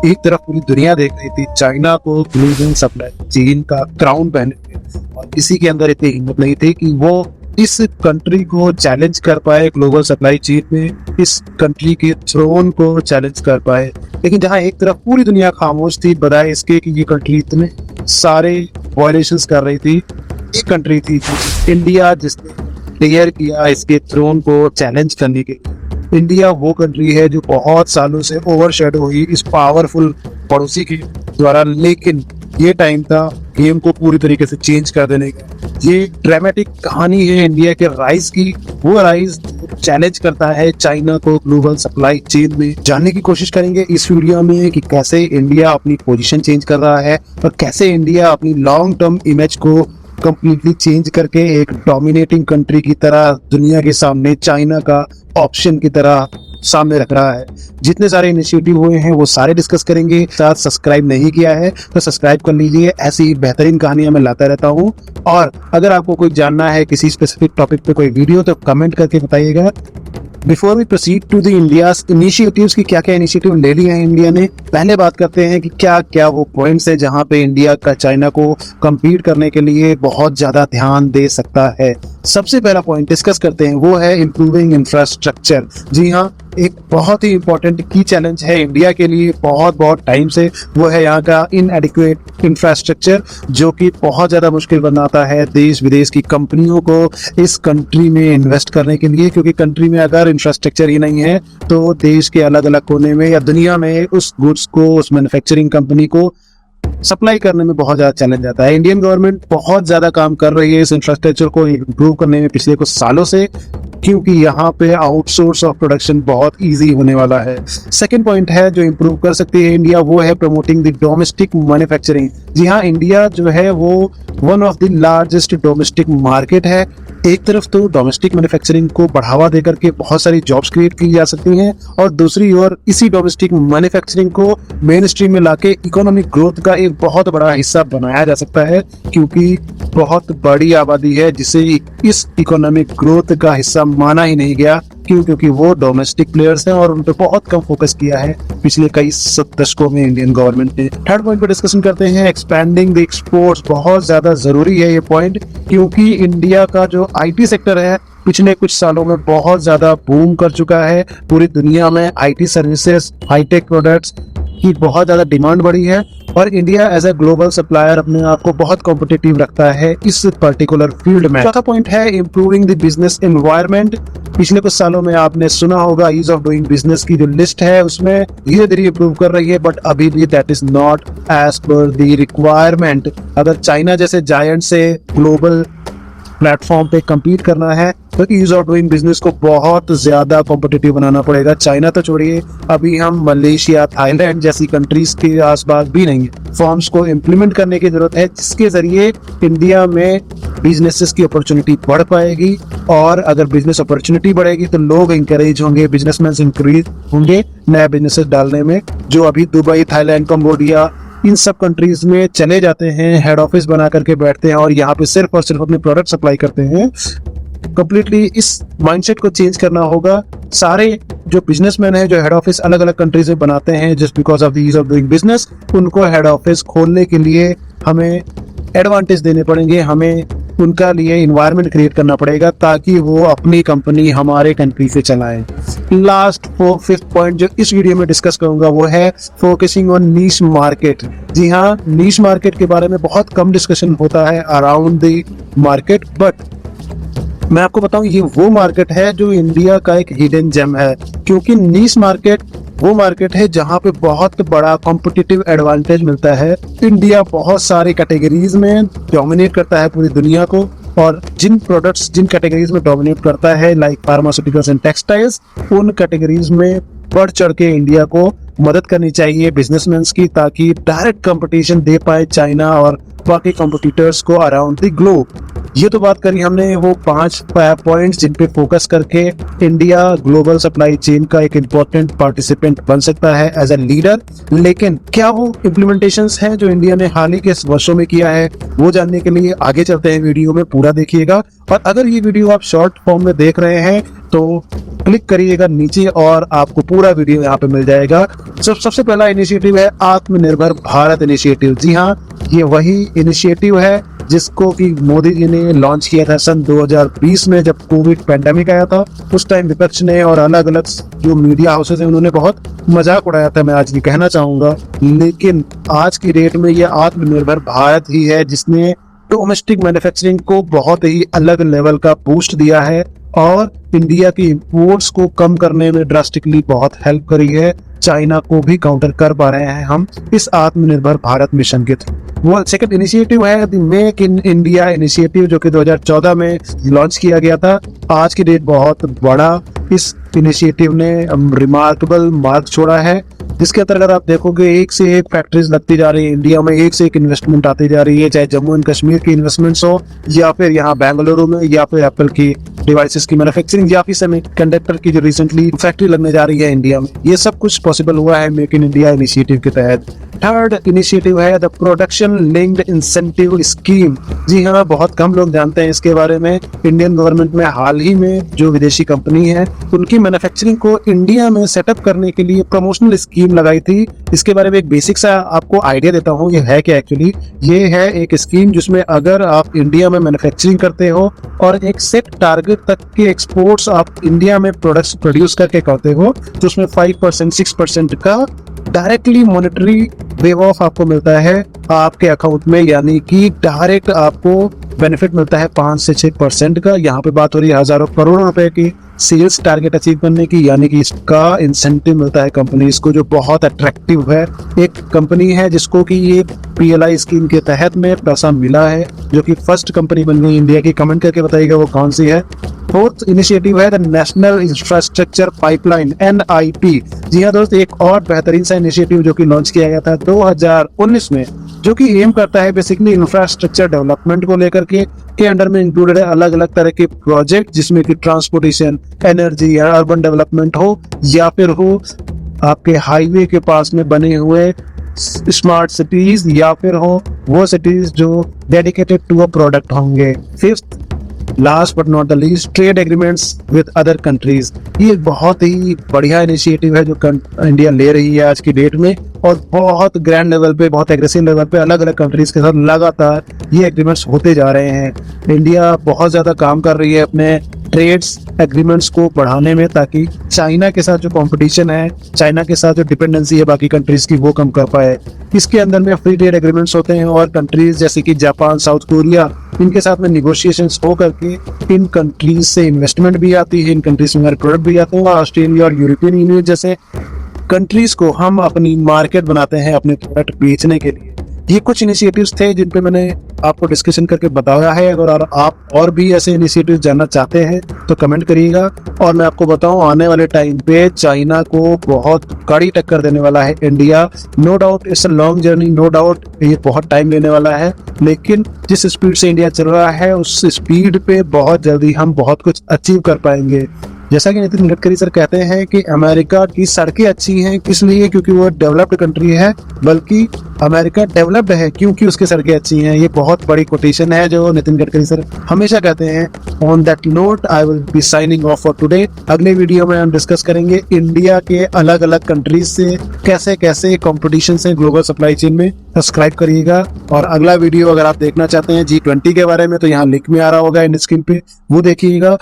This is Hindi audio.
एक तरफ पूरी दुनिया देख रही थी चाइना को ग्लोबल सप्लाई चेन का क्राउन पहने हुए, और किसी के अंदर इतनी हिम्मत नहीं थी कि वो इस कंट्री को चैलेंज कर पाए ग्लोबल सप्लाई चेन में, इस कंट्री के थ्रोन को चैलेंज कर पाए। लेकिन जहां एक तरफ पूरी दुनिया खामोश थी बजाय इसके कि ये कंट्री इतने सारे वायलेशंस कर रही थी, एक कंट्री थी इंडिया जिसने क्लियर किया इसके थ्रोन को चैलेंज करने के। इंडिया वो कंट्री है जो बहुत सालों से ओवरशैडो हुई इस पावरफुल पड़ोसी के द्वारा, लेकिन ये टाइम था गेम को पूरी तरीके से चेंज कर देने का। ये ड्रामेटिक कहानी है इंडिया के राइज की, वो राइज चैलेंज करता है चाइना को ग्लोबल सप्लाई चेन में। जानने की कोशिश करेंगे इस वीडियो में कि कैसे इंडिया अपनी पोजीशन चेंज कर रहा है और कैसे इंडिया अपनी लॉन्ग टर्म इमेज को कंप्लीटली चेंज करके एक डोमिनेटिंग कंट्री की तरह दुनिया के सामने चाइना का ऑप्शन की तरह सामने रख रहा है। जितने सारे इनिशिएटिव हुए हैं वो सारे डिस्कस करेंगे। साथ सब्सक्राइब नहीं किया है तो सब्सक्राइब कर लीजिए, ऐसी बेहतरीन कहानियां मैं लाता रहता हूं। और अगर आपको कोई जानना है किसी स्पेसिफिक टॉपिक पे कोई वीडियो तो कमेंट करके बताइएगा। Before we proceed to the India's initiatives की क्या क्या इनिशिएटिव ले लिए हैं इंडिया ने, पहले बात करते हैं कि क्या क्या वो पॉइंट्स है जहां पे इंडिया का चाइना को compete करने के लिए बहुत ज्यादा ध्यान दे सकता है। सबसे पहला पॉइंट डिस्कस करते हैं वो है इम्प्रूविंग इंफ्रास्ट्रक्चर। जी हाँ, एक बहुत ही इंपॉर्टेंट की चैलेंज है इंडिया के लिए बहुत टाइम से, वो है यहाँ का इनएडिक्वेट इंफ्रास्ट्रक्चर, जो कि बहुत ज्यादा मुश्किल बनाता है देश विदेश की कंपनियों को इस कंट्री में इन्वेस्ट करने के लिए। क्योंकि कंट्री में अगर इंफ्रास्ट्रक्चर ही नहीं है तो देश के अलग अलग कोने में या दुनिया में उस गुड्स को, उस मैन्युफैक्चरिंग कंपनी को सप्लाई करने में बहुत ज्यादा चैलेंज आता है। इंडियन गवर्नमेंट बहुत ज्यादा काम कर रही है इस इंफ्रास्ट्रक्चर को इम्प्रूव करने में पिछले कुछ सालों से, क्योंकि यहाँ पे आउटसोर्स ऑफ प्रोडक्शन बहुत इजी होने वाला है। सेकंड पॉइंट है जो इम्प्रूव कर सकती है इंडिया, वो है प्रमोटिंग द डोमेस्टिक मैन्युफैक्चरिंग। जी हाँ, इंडिया जो है वो one of the largest domestic market है। एक तरफ तो डोमेस्टिक मैन्युफैक्चरिंग को बढ़ावा देकर के बहुत सारी जॉब्स क्रिएट की जा सकती हैं, और दूसरी ओर इसी डोमेस्टिक मैन्युफैक्चरिंग को मेन स्ट्रीम में लाके इकोनॉमिक ग्रोथ का एक बहुत बड़ा हिस्सा बनाया जा सकता है। क्योंकि बहुत बड़ी आबादी है जिसे इस इकोनॉमिक ग्रोथ का हिस्सा माना ही नहीं गया, क्योंकि वो डोमेस्टिक प्लेयर्स हैं और उन पर बहुत कम फोकस किया है पिछले कई दशकों में इंडियन गवर्नमेंट ने। थर्ड पॉइंट पर डिस्कशन करते हैं एक्सपैंडिंग द एक्सपोर्ट्स। बहुत ज्यादा जरूरी है ये पॉइंट, क्योंकि इंडिया का जो आईटी सेक्टर है पिछले कुछ सालों में बहुत ज्यादा बूम कर चुका है। पूरी दुनिया में आईटी सर्विसेज, हाईटेक प्रोडक्ट्स की बहुत ज्यादा डिमांड बढ़ी है, और India as a global supplier अपने आप को बहुत कॉम्पिटिटिव रखता है इस पर्टिकुलर फील्ड में। चौथा पॉइंट है इम्प्रूविंग द बिजनेस एनवायरनमेंट। पिछले कुछ सालों में आपने सुना होगा ईज ऑफ डूइंग बिजनेस की जो लिस्ट है उसमें धीरे धीरे इम्प्रूव कर रही है, बट अभी भी that is not as per the requirement. अगर चाइना जैसे जायंट से ग्लोबल प्लेटफॉर्म पे compete करना है तो ईज ऑफ डूइंग बिजनेस को बहुत ज्यादा कॉम्पिटिटिव बनाना पड़ेगा। चाइना तो छोड़िए, अभी हम मलेशिया, थाईलैंड जैसी कंट्रीज के आसपास भी नहीं है। फॉर्म्स को इम्प्लीमेंट करने की जरूरत है जिसके जरिए इंडिया में बिजनेसेस की अपॉर्चुनिटी बढ़ पाएगी, और अगर बिजनेस अपॉर्चुनिटी बढ़ेगी तो लोग इंकरेज होंगे, बिजनेसमैन इंक्रीज होंगे नया बिजनेसेस डालने में। जो अभी दुबई, थाईलैंड, कंबोडिया इन सब कंट्रीज में चले जाते हैं, हेड ऑफिस बना करके बैठते हैं और यहाँ पे सिर्फ और सिर्फ अपने प्रोडक्ट सप्लाई करते हैं। कंप्लीटली इस माइंडसेट को चेंज करना होगा। सारे जो बिजनेसमैन है जो हेड ऑफिस अलग अलग कंट्रीज में बनाते हैं just because of the ease of doing business, उनको हेड ऑफिस खोलने के लिए हमें एडवांटेज देने पड़ेंगे, हमें उनका लिए इन्वायरमेंट क्रिएट करना पड़ेगा ताकि वो अपनी कंपनी हमारे कंट्री से चलाएं। लास्ट फिफ्थ पॉइंट जो इस वीडियो में डिस्कस करूंगा वो है फोकसिंग ऑन नीश मार्केट। जी हाँ, नीश मार्केट के बारे में बहुत कम डिस्कशन होता है अराउंड द मार्केट, बट मैं आपको बताऊं ये वो मार्केट है जो इंडिया का एक हिडन जेम है। क्योंकि नीश मार्केट वो मार्केट है जहां पे बहुत बड़ा कॉम्पिटिटिव एडवांटेज मिलता है। इंडिया बहुत सारी कैटेगरीज में डोमिनेट करता है पूरी दुनिया को, और जिन प्रोडक्ट्स जिन कैटेगरीज में डोमिनेट करता है लाइक फार्मास्यूटिकल्स एंड टेक्सटाइल्स, उन कैटेगरीज में बढ़ चढ़ के इंडिया को मदद करनी चाहिए बिजनेसमैन की, ताकि डायरेक्ट कंपटीशन दे पाए चाइना और बाकी कॉम्पिटिटर्स को अराउंड द ग्लोब। ये तो बात करी हमने वो 5 पॉइंट्स जिन पे फोकस करके इंडिया ग्लोबल सप्लाई चेन का एक इम्पोर्टेंट पार्टिसिपेंट बन सकता है एज ए लीडर। लेकिन क्या वो इम्प्लीमेंटेशंस हैं जो इंडिया ने हाल ही के वर्षों में किया है, वो जानने के लिए आगे चलते हैं, वीडियो में पूरा देखिएगा। और अगर ये वीडियो आप शॉर्ट फॉर्म में देख रहे हैं तो क्लिक करिएगा नीचे और आपको पूरा वीडियो यहाँ पे मिल जाएगा। सबसे पहला इनिशिएटिव है आत्मनिर्भर भारत इनिशिएटिव। जी हाँ, ये वही इनिशिएटिव है जिसको कि मोदी जी ने लॉन्च किया था सन 2020 में, जब कोविड पैंडेमिक आया था। उस टाइम विपक्ष ने और अलग अलग जो मीडिया हाउसेज हैं उन्होंने बहुत मजाक उड़ाया था, मैं आज भी कहना चाहूंगा। लेकिन आज की डेट में ये आत्मनिर्भर भारत ही है जिसने डोमेस्टिक मैन्युफैक्चरिंग को बहुत ही अलग लेवल का बूस्ट दिया है और इंडिया की इंपोर्ट्स को कम करने में ड्रास्टिकली बहुत हेल्प करी है। चाइना को भी काउंटर कर पा रहे हैं हम इस आत्मनिर्भर भारत मिशन के थ्रू। वो सेकंड इनिशिएटिव है the make in India initiative, जो कि 2014 में लॉन्च किया गया था। आज की डेट बहुत बड़ा इस इनिशिएटिव ने रिमार्केबल मार्क छोड़ा है, जिसके अंतर्गत आप देखोगे एक से एक फैक्ट्रीज लगती जा रही है इंडिया में, एक से एक इन्वेस्टमेंट आती जा रही है, चाहे जम्मू एंड कश्मीर की इन्वेस्टमेंट्स हो या फिर यहाँ बेंगलुरु में, या फिर एप्पल की डिवाइसेस की मैन्युफैक्चरिंग, या फिर सेमीकंडक्टर की जो रिसेंटली फैक्ट्री लगने जा रही है इंडिया में। ये सब कुछ पॉसिबल हुआ है मेक इन इंडिया इनिशिएटिव के तहत। थर्ड इनिशिएटिव है the production linked incentive scheme. जी हाँ, बहुत कम लोग जानते हैं इसके बारे में। इंडियन गवर्नमेंट में हाल ही में जो विदेशी कंपनी है उनकी मैन्युफैक्चरिंग को इंडिया में सेटअप करने के लिए प्रमोशनल स्कीम लगाई थी। इसके बारे में एक बेसिक सा आपको आइडिया देता हूँ, ये है क्या एक्चुअली। ये है एक स्कीम जिसमें अगर आप इंडिया में मैन्युफैक्चरिंग करते हो और एक सेट टारगेट तक के एक्सपोर्ट्स आप इंडिया में प्रोडक्ट्स प्रोड्यूस करके करते हो, तो उसमें 5% 6% का डायरेक्टली मॉनेटरी वेव ऑफ आपको मिलता है आपके अकाउंट में, यानी कि डायरेक्ट आपको बेनिफिट मिलता है 5 से 6% का। यहाँ पे बात हो रही है हजारों करोड़ों रुपए की सेल्स टारगेट अचीव करने की, यानी कि इसका इंसेंटिव मिलता है कंपनीज को, जो बहुत अट्रैक्टिव है। एक कंपनी है जिसको कि ये PLI स्कीम के तहत में पैसा मिला है, जो कि फर्स्ट कंपनी बन गई इंडिया की। कमेंट करके बताइएगा वो कौन सी है। फोर्थ इनिशिएटिव है the national infrastructure pipeline NIP। जी हाँ दोस्त, एक और बेहतरीन सा इनिशिएटिव जो कि लॉन्च किया गया था 2019 में, जो कि एम करता है बेसिकली इंफ्रास्ट्रक्चर डेवलपमेंट को लेकर के अंडर में इंक्लूडेड है अलग अलग तरह के प्रोजेक्ट, जिसमें कि ट्रांसपोर्टेशन, एनर्जी या अर्बन डेवलपमेंट हो, या फिर हो आपके हाईवे के पास में बने हुए स्मार्ट सिटीज, या फिर हो वो सिटीज जो डेडिकेटेड टू अ प्रोडक्ट होंगे। Fifth last but not the least, trade agreements with other countries. ये बहुत ही बढ़िया इनिशिएटिव है जो इंडिया ले रही है आज की डेट में, और बहुत ग्रैंड लेवल पे, बहुत एग्रेसिव लेवल पे अलग अलग कंट्रीज के साथ लगातार ये एग्रीमेंट्स होते जा रहे हैं। इंडिया बहुत ज्यादा काम कर रही है अपने ट्रेड्स एग्रीमेंट्स को बढ़ाने में, ताकि चाइना के साथ जो कंपटीशन है, चाइना के साथ जो डिपेंडेंसी है बाकी कंट्रीज की, वो कम कर पाए। इसके अंदर में फ्री ट्रेड एग्रीमेंट्स होते हैं और कंट्रीज जैसे कि जापान, साउथ कोरिया, इनके साथ में निगोशिएशंस हो करके इन कंट्रीज से इन्वेस्टमेंट भी आती है, इन कंट्रीज में हमारे प्रोडक्ट भी आते हैं। ऑस्ट्रेलिया और यूरोपियन यूनियन जैसे कंट्रीज को हम अपनी मार्केट बनाते हैं अपने प्रोडक्ट बेचने के लिए। ये कुछ इनिशिएटिव्स थे जिन पे मैंने आपको डिस्कशन करके बताया है। अगर आप और भी ऐसे इनिशिएटिव्स जानना चाहते हैं तो कमेंट करिएगा। और मैं आपको बताऊं, आने वाले टाइम पे चाइना को बहुत कड़ी टक्कर देने वाला है India. No doubt it's a long journey, no doubt ये बहुत टाइम लेने वाला है, लेकिन जिस स्पीड से इंडिया चल रहा है उस स्पीड पे बहुत जल्दी हम बहुत कुछ अचीव कर पाएंगे। जैसा कि नितिन गडकरी सर कहते हैं कि अमेरिका की सड़कें अच्छी हैं इसलिए क्योंकि वो डेवलप्ड कंट्री है, बल्कि अमेरिका डेवलप्ड है क्योंकि उसकी सड़कें अच्छी हैं। ये बहुत बड़ी कोटेशन है जो नितिन गडकरी सर हमेशा कहते हैं। On that note I will be signing off for today. अगले वीडियो में हम डिस्कस करेंगे इंडिया के अलग अलग कंट्रीज से कैसे कैसे कॉम्पिटिशन से ग्लोबल सप्लाई चेन में। सब्सक्राइब करिएगा। और अगला वीडियो अगर आप देखना चाहते हैं G20 के बारे में तो यहाँ लिंक में आ रहा होगा इन स्क्रीन पे, वो देखिएगा।